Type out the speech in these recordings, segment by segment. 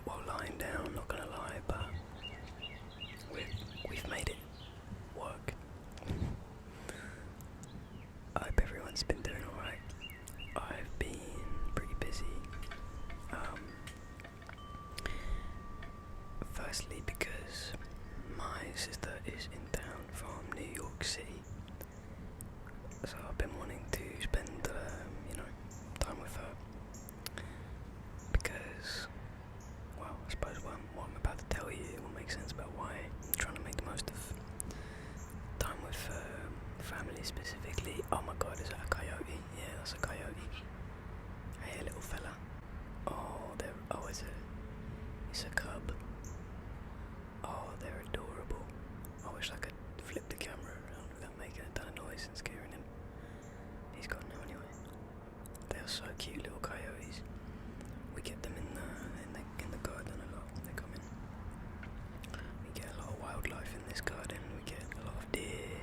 while lying down, not gonna lie, but we've made it work. I hope everyone's been doing alright. I've been pretty busy. Firstly because my sister is in town from New York City, so I've been wanting to spend, time with her. Because, well, I suppose what I'm about to tell you will make sense about why I'm trying to make the most of time with family specifically. Oh my god, is that a coyote? Yeah, that's a coyote. Hey, little fella. It's a cub. Oh, they're adorable. I wish I could flip the camera around without making a ton of noise and scaring him. He's got no anyway. They are so cute, little coyotes. We get them in the garden a lot. They come in. We get a lot of wildlife in this garden. We get a lot of deer.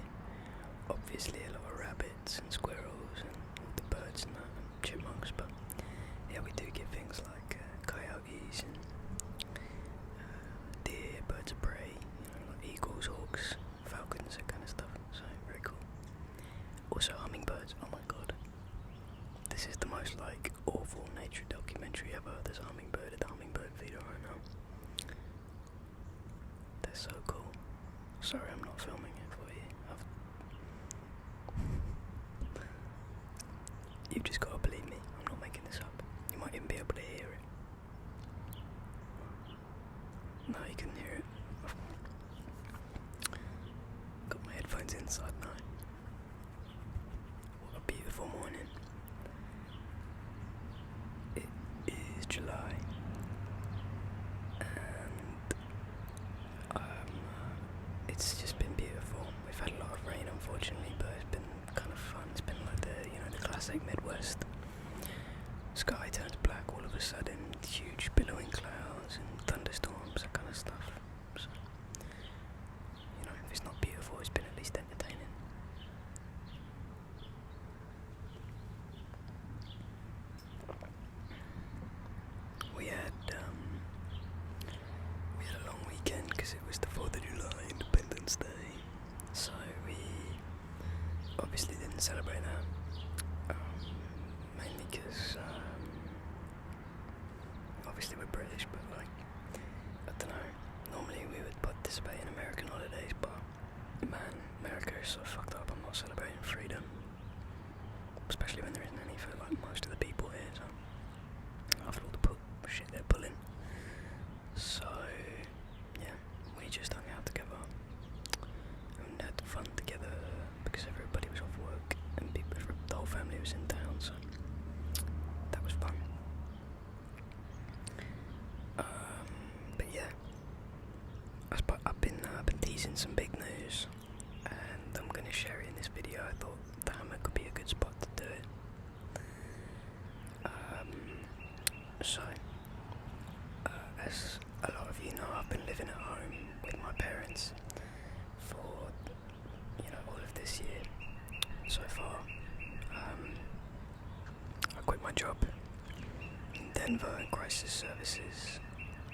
Obviously, a lot of rabbits and squirrels and all the birds and that, and chipmunks. But yeah, we do get things like coyotes and deer, birds of prey, like eagles, hawks, falcons, that kind of stuff. So very cool. Also hummingbirds. Oh my god, this is the most awful nature documentary ever. There's a hummingbird at the hummingbird feeder right now. They're so cool. Sorry, I'm not filming it for you. You've just got to believe me. I'm not making this up. You might even be able to hear it. No, you can hear it. Got my headphones inside now. What a beautiful morning. It is July, and it's just been beautiful. We've had a lot of rain, unfortunately, but it's been kind of fun. It's been like the classic Midwest. Sky turns black all of a sudden, huge billowing clouds and thunderstorms, that kind of stuff. So, if it's not beautiful, it's been at least entertaining. We had a long weekend because it was the 4th of July, Independence Day. So we obviously didn't celebrate that. Mainly because obviously we're British, but I don't know, normally we would participate in American holidays, but man, America is so fucked up. I'm not celebrating freedom, especially when there isn't any for most of the people here, so after all the shit they're pulling. So yeah, we just hung out together and had fun together because everybody was off work and the whole family was in town, so that was fun. But yeah, I've been teasing some big news, and I'm gonna share it in this video. I thought the hammock could be a good spot to do it. As a lot of you know, I've been living at home with my parents for all of this year so far. I quit my job in Denver in crisis services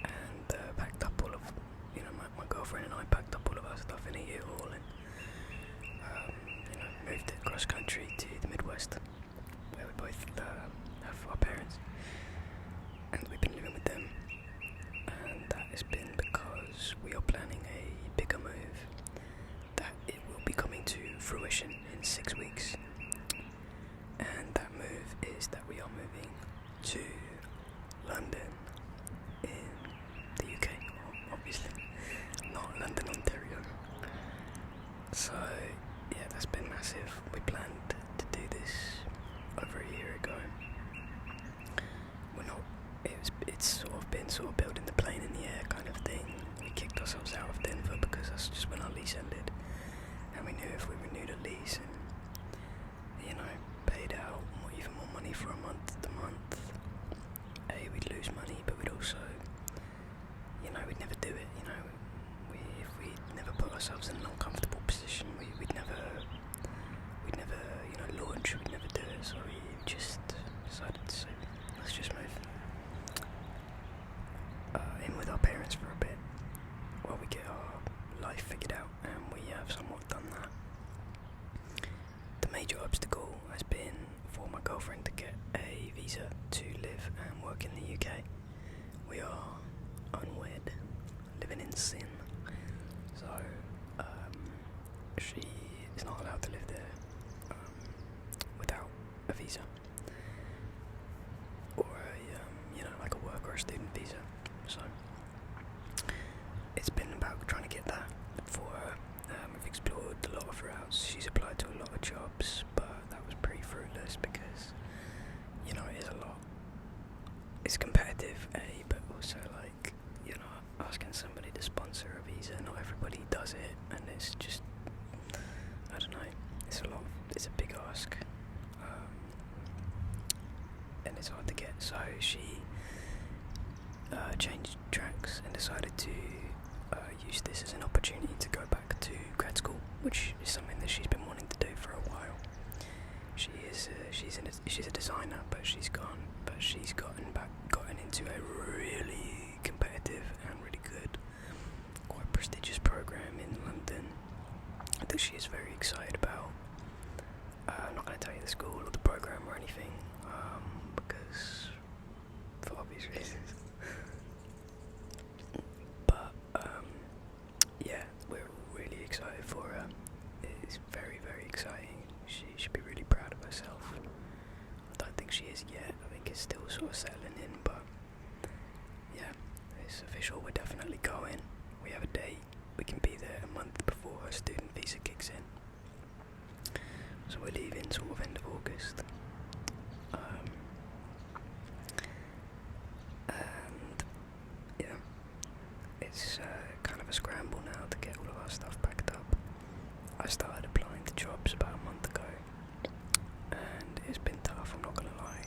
and packed up all of, my girlfriend and I packed up all of our stuff in a U-Haul and, moved it cross country to the Midwest where we both have our parents, and we've been living with them, and that has been because we are planning a bigger move that it will be coming to fruition in 6 weeks. And that move is that we are moving to London in the UK, obviously, not London, Ontario. So yeah, that's been massive. We planned to do this over a year ago. It's sort of building the plane in the air kind of thing. We kicked ourselves out of Denver because that's just when our lease ended, and we knew if we renewed a lease and paid out even more money for a month to month, we'd lose money, but we'd also, we'd never do it. If we never put ourselves in an uncomfortable position, we'd never launch. We'd never do it. So we just decided to say, let's just move. in with our parents for a bit while we get our life figured out, and we have somewhat done that. The major obstacle has been for my girlfriend to get a visa to live and work in the UK. We are unwed, living in sin, so she is not allowed to live there without a visa, or like a work or a student visa. So it's been about trying to get that for her. We've explored a lot of routes. She's applied to a lot of jobs, but that was pretty fruitless because it is a lot. It's competitive, but also asking somebody to sponsor a visa. Not everybody does it, and it's just, I don't know. It's a lot. It's a big ask, and it's hard to get. So she changed tracks and decided to use this as an opportunity to go back to grad school, which is something that she's been wanting to do for a while. She's a designer, but she's gotten into a really competitive and really good, quite prestigious program in London that she is very excited about. I'm not going to tell you the school or the program or anything, because for obvious reasons. But yeah, we're really excited for her. It's very, very exciting. She should be really proud of herself. I don't think she is yet. I think it's still sort of settling in, but yeah, it's official. We're definitely going. We have a date. We can be there a month before her student visa kicks in. So we're leaving sort of end of August. And yeah, it's kind of a scramble now to get all of our stuff packed up. I started applying to jobs about a month ago, and it's been tough, I'm not going to lie.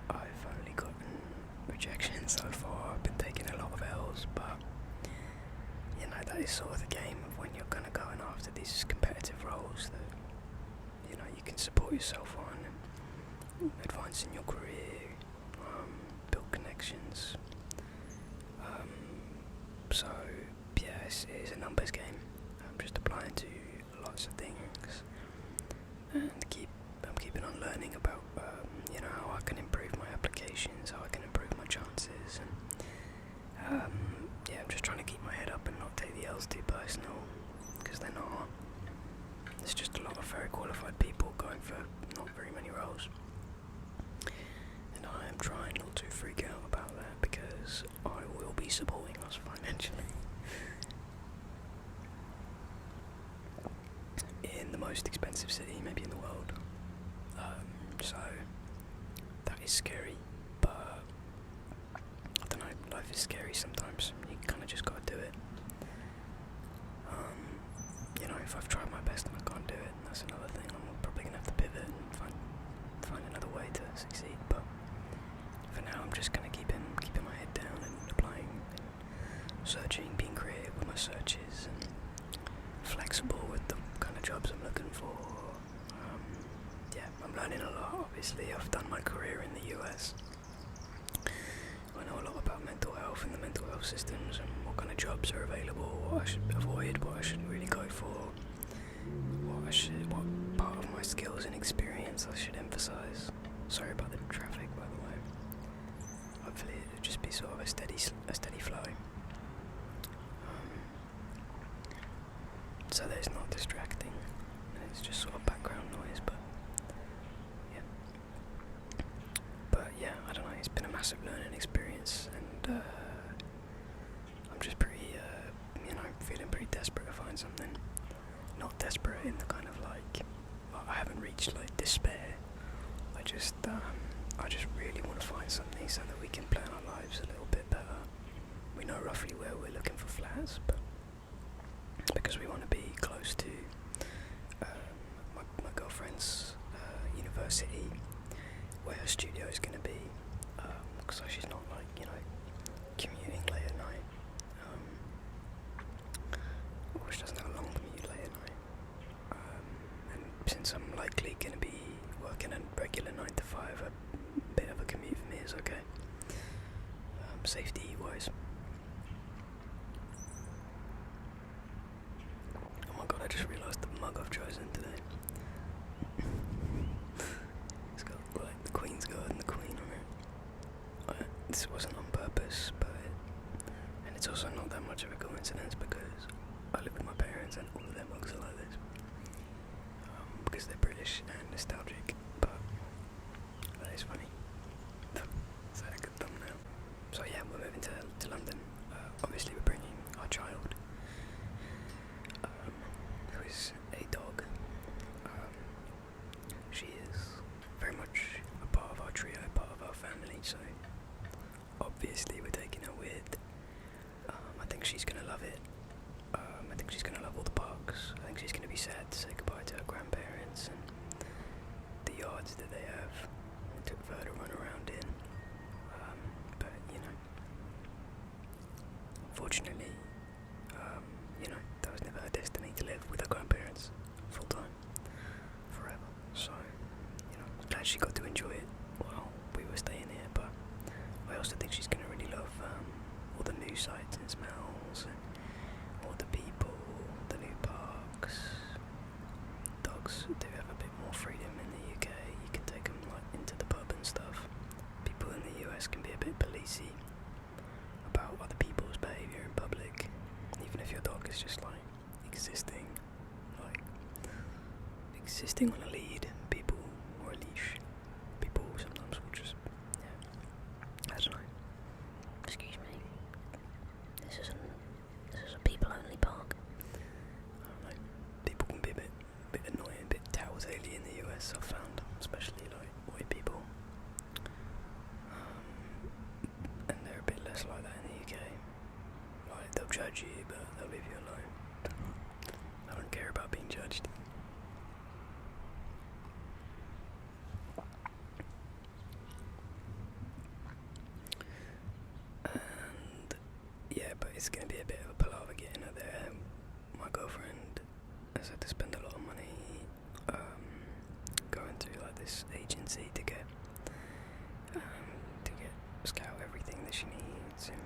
I've only gotten rejection so far. I've been taking a lot of L's, but that is sort of the game of when you're kind of going after these competitive roles that you can support yourself on and advance in your career, build connections. So yeah, it's a numbers game. I'm just applying to lots of things, and I'm keeping on learning about how I can improve my applications, how I can improve my chances, and I'm just trying to keep my head up and not take the L's too personal, because they're not. There's just a lot of very qualified people going for not very many roles, and I am trying not to freak out about that because I will be supporting us financially in the most expensive city maybe in the world. So that is scary, but I don't know, life is scary sometimes. You kind of just gotta do it. If I've tried my best and I can't do it, that's another thing. I'm probably gonna have to pivot and find another way to succeed. But for now, I'm just gonna keep my head down and applying, and searching, being creative with my searches, and flexible with the kind of jobs I'm looking for. I'm learning a lot. Obviously, I've done my career in the US. I know a lot about mental health and the mental health systems and what kind of jobs are available, what I should avoid, what I should really go for, what part of my skills and experience I should emphasise. Sorry about the traffic, by the way. Hopefully it'll just be sort of a steady flow. So that it's not distracting, and it's just sort of background noise, but I don't know, it's been a massive learning experience, and I'm just pretty, feeling pretty desperate to find something. Not desperate in the kind of I haven't reached despair. I just really want to find something so that we can plan our lives a little bit better. We know roughly where we're looking for flats, but because we want to be close to my girlfriend's university, where her studio is going to be, so she's not commuting late at night, or she doesn't have a long commute late at night, and since I'm likely going to be working a regular 9 to 5, a bit of a commute for me is okay. safety wise. Oh my god, I just realised the mug I've chosen today. It's got like the Queen's Guard and the Queen on it. This wasn't on purpose, and it's also not that much of a coincidence because I live with my parents and all of their mugs are like this. Because they're British and nostalgic, but that is funny. Is that a good thumbnail? So yeah, we're moving to London. Obviously we're bringing our child, who is a dog. She is very much a part of our trio, part of our family, so obviously we're taking her with. I think she's going to love it. I think she's going to love all the parks. I think she's going to be sad to say goodbye to her grandparents and the yards that they have. We took her to run around in. But, you know, unfortunately, you know, that was never her destiny to live with her grandparents full time, forever. So, you know, I'm glad she got to enjoy it while we were staying here, but I also think she's going to really love all the new sights and smells and all the people, the new parks. Dogs do have a bit more freedom in the UK. You can take them like into the pub and stuff. People in the US can be a bit policey about other people's behaviour in public, even if your dog is just like existing on a lead. People or a leash. People sometimes will just, yeah, I don't know. Excuse me. This is a people-only park. I don't know. People can be a bit annoying, a bit tattletale in the US. I've found, especially like white people, and they're a bit less like that in the UK. Like they'll judge you, but they'll leave you alone. I don't care about being judged. Yeah, but it's going to be a bit of a palaver getting her there. My girlfriend has had to spend a lot of money going through like this agency to get scout everything that she needs. And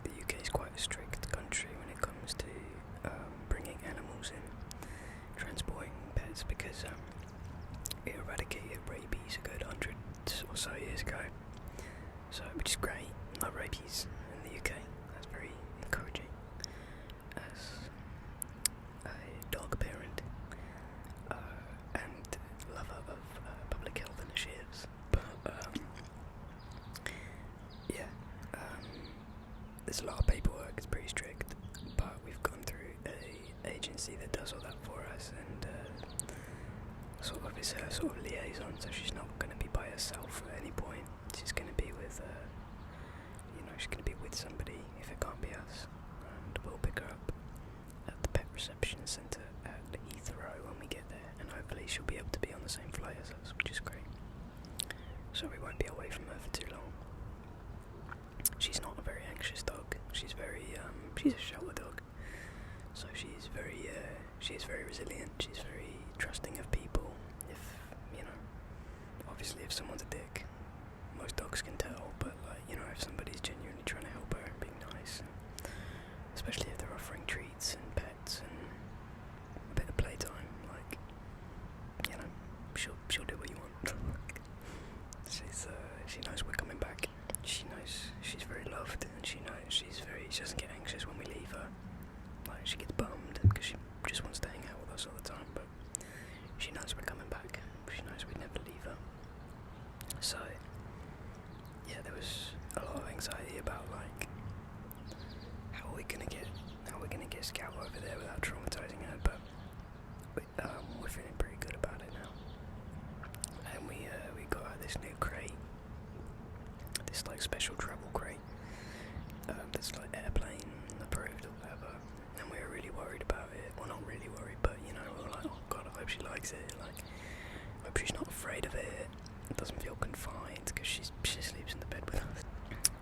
the UK is quite a strict country when it comes to bringing animals in, transporting pets, because it eradicated rabies a good 100 or so years ago. So, which is great. Not rabies in the UK. That's very encouraging as a dog parent and lover of public health initiatives. But yeah, there's a lot of paperwork. It's pretty strict, but we've gone through a agency that does all that for us, and sort of is her sort of liaison. So she's not going to be by herself at any point. She's going to be with. She's going to be with somebody if it can't be us, and we'll pick her up at the pet reception centre at Heathrow when we get there, and hopefully she'll be able to be on the same flight as us, which is great. So we won't be away from her for too long. She's not a very anxious dog. She's she's a shelter dog, so she's very resilient. She's very trusting of people. If, you know, obviously if someone's a dick, most dogs can tell, but like, you know, if somebody's genuinely trying to help her and being nice, and especially if they're offering treats and pets and a bit of playtime, like, you know, she'll do what you want. She knows we're coming back. She knows she's very loved, and she knows she doesn't get anxious when we leave her. Like, she gets bummed because she just wants to hang out with us all the time, but she knows we're coming back. She knows we'd never leave her. So yeah, there was a lot of anxiety about like how are we gonna get Scout over there without traumatizing her, but we're feeling pretty good about it now. And we got her this new crate, this like special travel crate that's like airplane approved or whatever. And we were really worried about it. Well, not really worried, but you know, we were like, oh god, I hope she likes it. Like, I hope she's not afraid of it. Doesn't feel confined because she sleeps in the bed with us.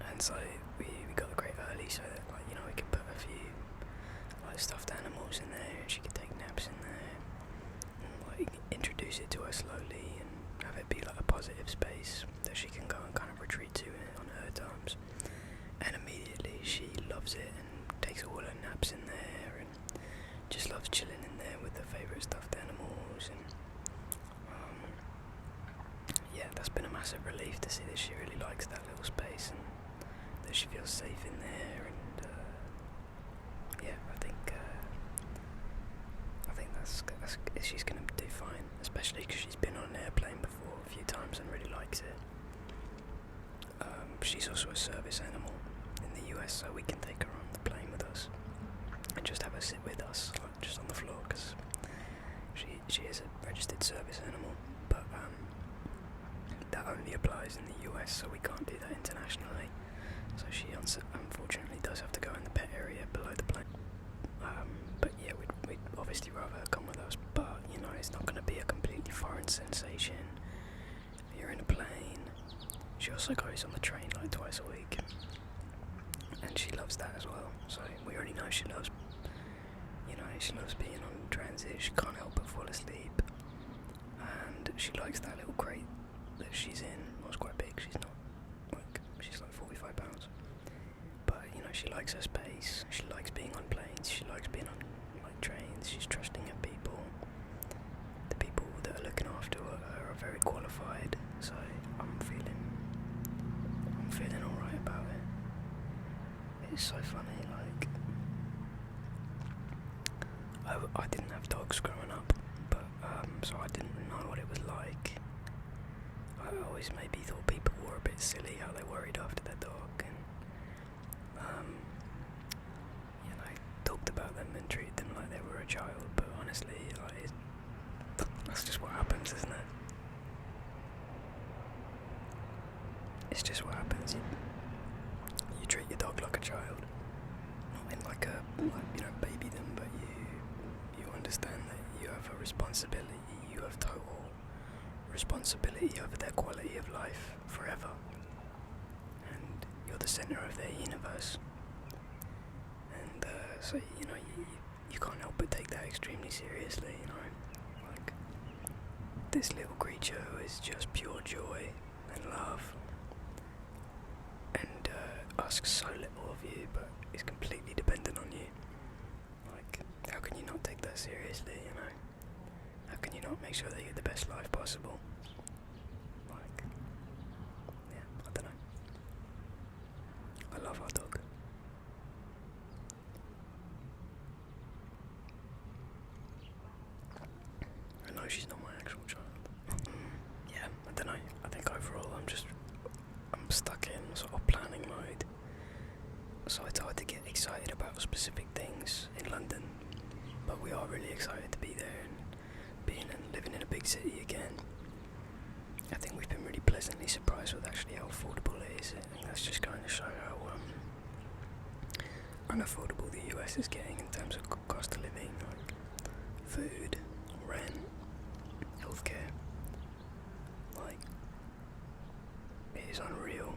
And so we got the crate early so that, like, you know, we could put a few like stuffed animals in there and she could take naps in there, and like introduce it to her slowly and have it be like a positive space that she can go and kind of retreat to on her terms. loves it and takes all her naps in there and just loves chilling in there with her favourite stuffed animals. And yeah, that's been a massive relief to see that she really likes that little space and that she feels safe in there. And yeah, I think that's she's gonna do fine, especially because she's been on an airplane before a few times and really likes it. She's also a service animal in the US, so we can take her on the plane with us and just have her sit with us, like just on the floor, because she is a registered service animal. But that only applies in the US, so we can't do that internationally. So she unfortunately does have to go in the pet area below the plane. But yeah, we'd obviously rather her come with us, but you know, it's not going to be a completely foreign sensation. If you're in a plane, she also goes on the train like twice a week, and she loves that as well. So we already know she loves being on transit. She can't help but fall asleep, and she likes that little crate that she's in. Well, it's quite big. She's like 45 pounds, but you know, she likes her space. She likes being on planes. She likes being on like trains. She's trusting her people. The people that are looking after her are very qualified. So I'm feeling alright about it. It's so funny, like I didn't have dogs growing up, but so I didn't know what it was like. I always maybe thought people were a bit silly how they worried after their dog, and you know, talked about them and treated them like they were a child. But honestly, like, that's just what happens, isn't it? It's just what happens. You treat your dog like a child, not in like you know, baby them, but you understand that you have a responsibility. You have total responsibility over their quality of life forever, and you're the center of their universe. And so you know, you can't help but take that extremely seriously. You know, like this little creature who is just pure joy and love, and asks so little of you, but is completely dependent on you. Like, how can you not take that seriously, you know? How can you not make sure they get the best life possible? Like, yeah, I don't know. I love our dog. I know she's not my actual child. Yeah, I don't know. I think overall I'm stuck in sort of planning mode. So it's hard to get excited about specific things in London, but we are really excited to be there and being and living in a big city again. I think we've been really pleasantly surprised with actually how affordable it is. I think that's just going to show how unaffordable the US is getting in terms of cost of living, like food, rent, healthcare. Like, it is unreal.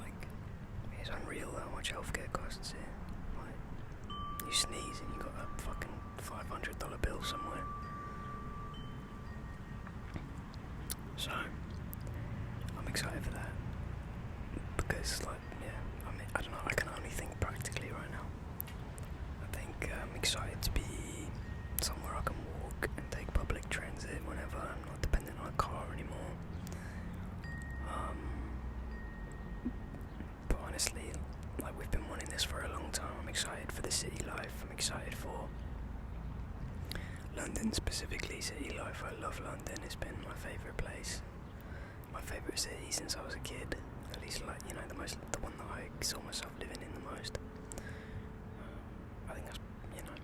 Like, it is unreal how much healthcare costs here. Like, you sneeze and you got a fucking $500 bill somewhere. So, I'm excited for that. Because, like, yeah, I mean, I don't know, I can only think practically right now. I think I'm excited to be somewhere I can walk and take public transit whenever I'm not dependent on a car anymore. But honestly, like, we've been wanting this for a long time. I'm excited for the city life. I'm excited for London, specifically city life. I love London. It's been my favourite place, my favourite city since I was a kid. At least, like, you know, the one that I saw myself living in the most. I think that's, you know,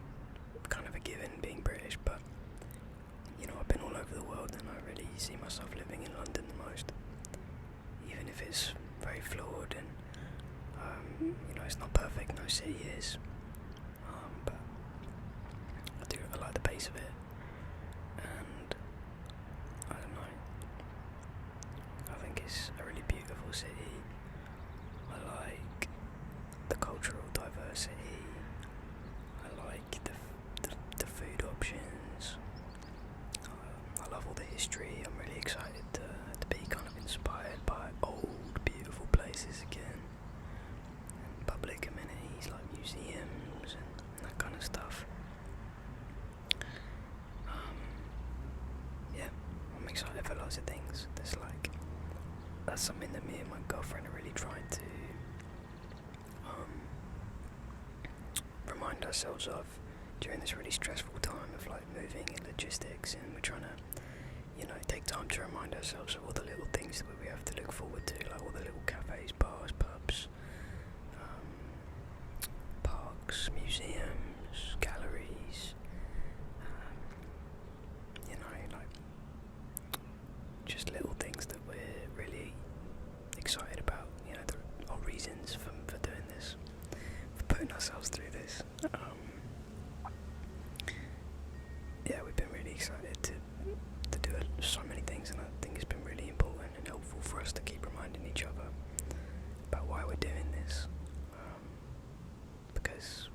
kind of a given being British, but you know, I've been all over the world and I really see myself living in London the most. Even if it's very flawed and you know, it's not perfect, no city is. But I like the pace of it, and I don't know. I think it's a really beautiful city. I like the cultural diversity. I like the food options. I love all the history. I'm really excited to be kind of inspired by old, beautiful places again. But ourselves of during this really stressful time of like moving and logistics, and we're trying to, take time to remind ourselves of all the little things that we have to look forward to, like all the little cafes, bars, pubs, parks, museums, galleries, like just little things that we're really excited about, our reasons for doing this, for putting ourselves through this. Yeah, we've been really excited to do so many things, and I think it's been really important and helpful for us to keep reminding each other about why we're doing this. Because,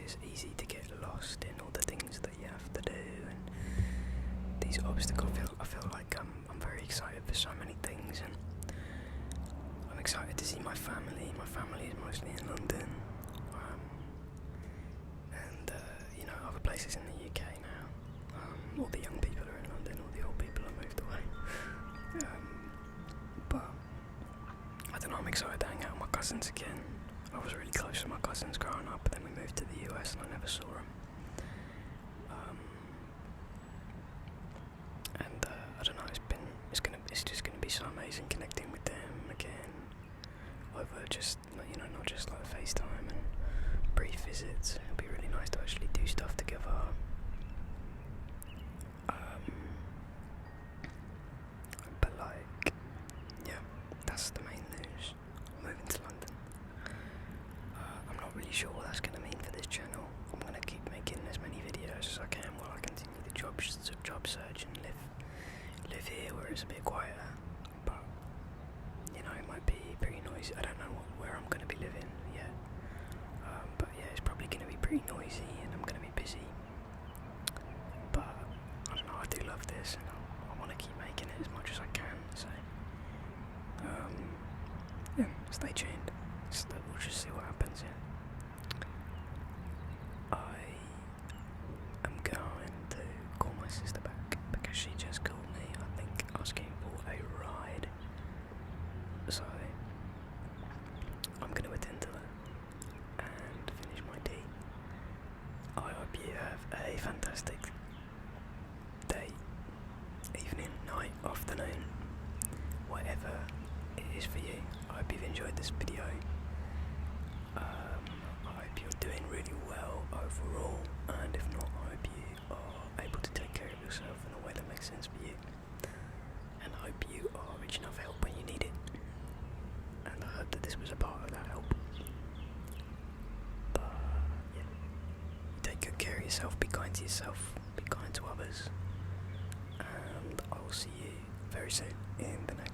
it's easy to get lost in all the things that you have to do, and these obstacles. I feel like I'm very excited for so many things, and I'm excited to see my family. My family is mostly in London, and other places in the UK now. All the young people are in London, all the old people have moved away. But I don't know, I'm excited to hang out with my cousins again. I was really close to my cousins growing up, but then we moved to the US and I never saw them. And I don't know, it's just gonna be so amazing connecting with them again over just not just like FaceTime and brief visits. It'll be really nice to actually do stuff together. But that's the main news. I'm moving to London. I'm not really sure what that's going to mean for this channel. I'm going to keep making as many videos as I can while I continue the job search and live here where it's a bit quieter. But it might be pretty noisy. I don't know where I'm going to be living yet. But it's probably going to be pretty noisy and I'm going to be busy. But I don't know, I do love this and I want to keep making it as much as I can. So stay tuned. We'll just see what happens. I am going to call my sister back because she just called me, I think, asking for a ride. So I'm going to attend to that and finish my tea. I hope you have a fantastic day, evening, night, afternoon, whatever it is for you. I hope you've enjoyed this video. I hope you're doing really well overall, and if not, I hope you are able to take care of yourself in a way that makes sense for you, and I hope you are reaching out for help when you need it, and I hope that this was a part of that help. But take good care of yourself, be kind to yourself, be kind to others, and I will see you very soon in the next